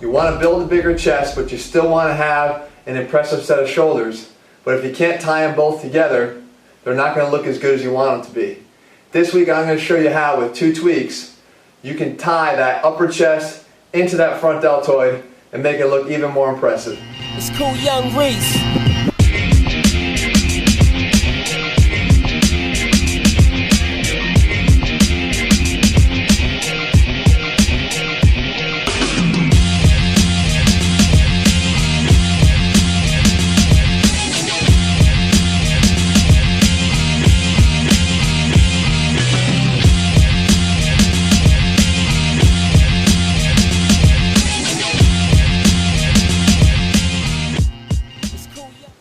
You want to build a bigger chest, but you still want to have an impressive set of shoulders. But if you can't tie them both together, they're not going to look as good as you want them to be. This week I'm going to show you how, with 2 tweaks, you can tie that upper chest into that front deltoid and make it look even more impressive. It's cool, young Reese.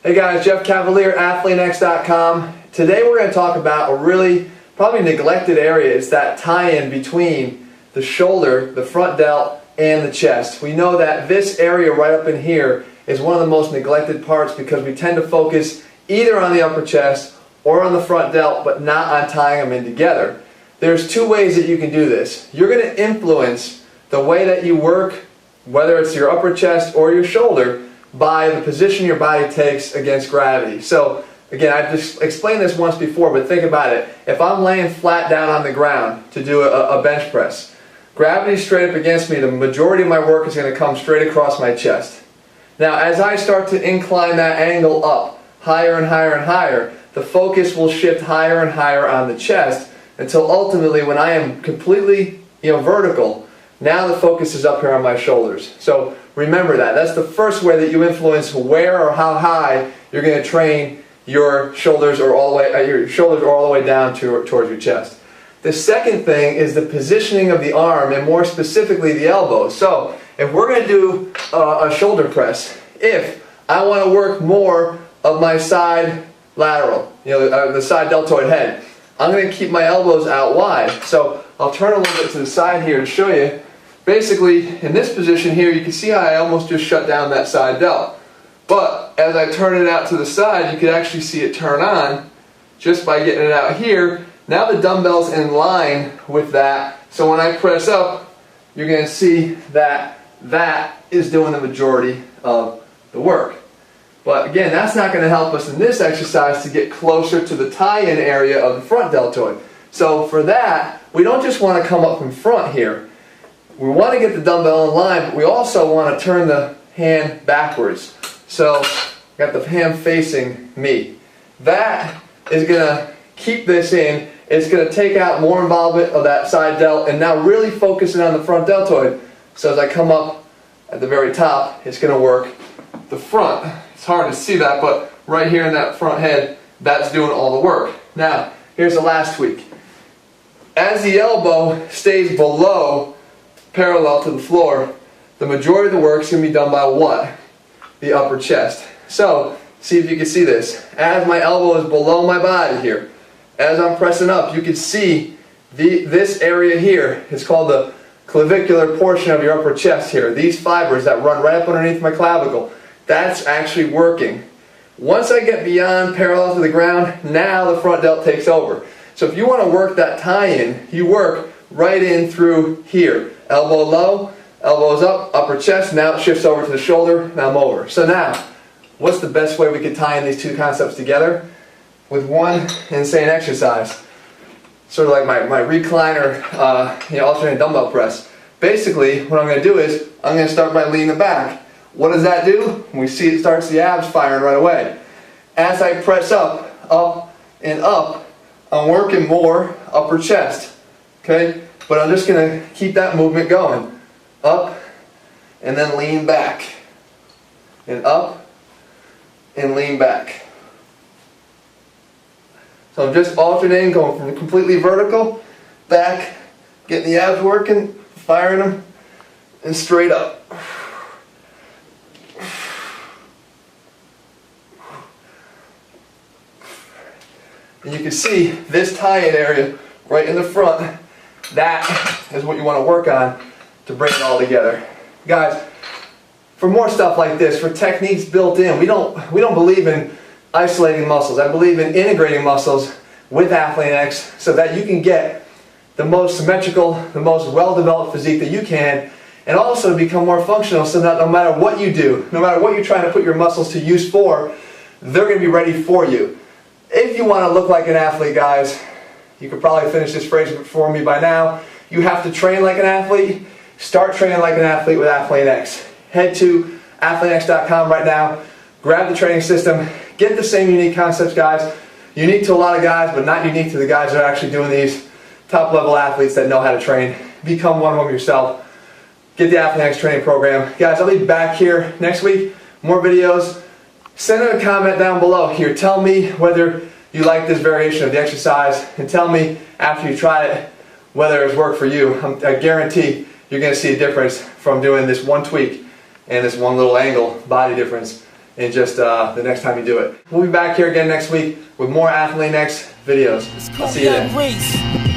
Hey guys, Jeff Cavalier, AthleanX.com. Today we're going to talk about a really probably neglected area. It's that tie-in between the shoulder, the front delt, and the chest. We know that this area right up in here is one of the most neglected parts because we tend to focus either on the upper chest or on the front delt, but not on tying them in together. There's 2 ways that you can do this. You're going to influence the way that you work, whether it's your upper chest or your shoulder, by the position your body takes against gravity. So again, I've just explained this once before, but think about it. If I'm laying flat down on the ground to do a bench press, gravity's straight up against me, the majority of my work is going to come straight across my chest. Now as I start to incline that angle up higher and higher and higher, the focus will shift higher and higher on the chest until ultimately when I am completely vertical, now the focus is up here on my shoulders. So remember that. That's the first way that you influence where or how high you're going to train your shoulders, or all the way down towards your chest. The second thing is the positioning of the arm, and more specifically the elbow. So if we're going to do a shoulder press, if I want to work more of my side lateral, the side deltoid head, I'm going to keep my elbows out wide. So I'll turn a little bit to the side here to show you. Basically, in this position here, you can see how I almost just shut down that side delt. But as I turn it out to the side, you can actually see it turn on just by getting it out here. Now the dumbbell's in line with that, so when I press up, you're going to see that that is doing the majority of the work. But again, that's not going to help us in this exercise to get closer to the tie-in area of the front deltoid. So for that, we don't just want to come up from front here. We want to get the dumbbell in line, but we also want to turn the hand backwards. So, got the hand facing me. That is going to keep this in. It's going to take out more involvement of that side delt and now really focusing on the front deltoid. So as I come up at the very top, it's going to work the front. It's hard to see that, but right here in that front head, that's doing all the work. Now, here's the last tweak. As the elbow stays below, parallel to the floor, the majority of the work is going to be done by what? The upper chest. So, see if you can see this. As my elbow is below my body here, as I'm pressing up, you can see this area here. It's called the clavicular portion of your upper chest here. These fibers that run right up underneath my clavicle, that's actually working. Once I get beyond parallel to the ground, now the front delt takes over. So if you want to work that tie-in, you work right in through here. Elbow low, elbows up, upper chest, now it shifts over to the shoulder, now I'm over. So now, what's the best way we can tie in these 2 concepts together? With one insane exercise. Sort of like my recliner, alternating dumbbell press. Basically, what I'm going to do is, I'm going to start by leaning back. What does that do? We see it starts the abs firing right away. As I press up, and up, I'm working more upper chest. Okay? But I'm just going to keep that movement going. Up, and then lean back. And up, and lean back. So I'm just alternating, going from completely vertical, back, getting the abs working, firing them, and straight up. And you can see this tie-in area right in the front. That is what you want to work on to bring it all together. Guys, for more stuff like this, for techniques built in, we don't believe in isolating muscles. I believe in integrating muscles with AthleanX so that you can get the most symmetrical, the most well-developed physique that you can, and also to become more functional so that no matter what you do, no matter what you're trying to put your muscles to use for, they're going to be ready for you. If you want to look like an athlete, guys, you could probably finish this phrase for me by now. You have to train like an athlete. Start training like an athlete with Athlete X. Head to athletex.com right now. Grab the training system. Get the same unique concepts, guys. Unique to a lot of guys, but not unique to the guys that are actually doing these top-level athletes that know how to train. Become one of them yourself. Get the Athlete X training program. Guys, I'll be back here next week. More videos. Send a comment down below here. Tell me whether you like this variation of the exercise, and tell me after you try it whether it's worked for you. I guarantee you're going to see a difference from doing this one tweak and this one little angle body difference in just the next time you do it. We'll be back here again next week with more Athlete X videos. I'll see you then.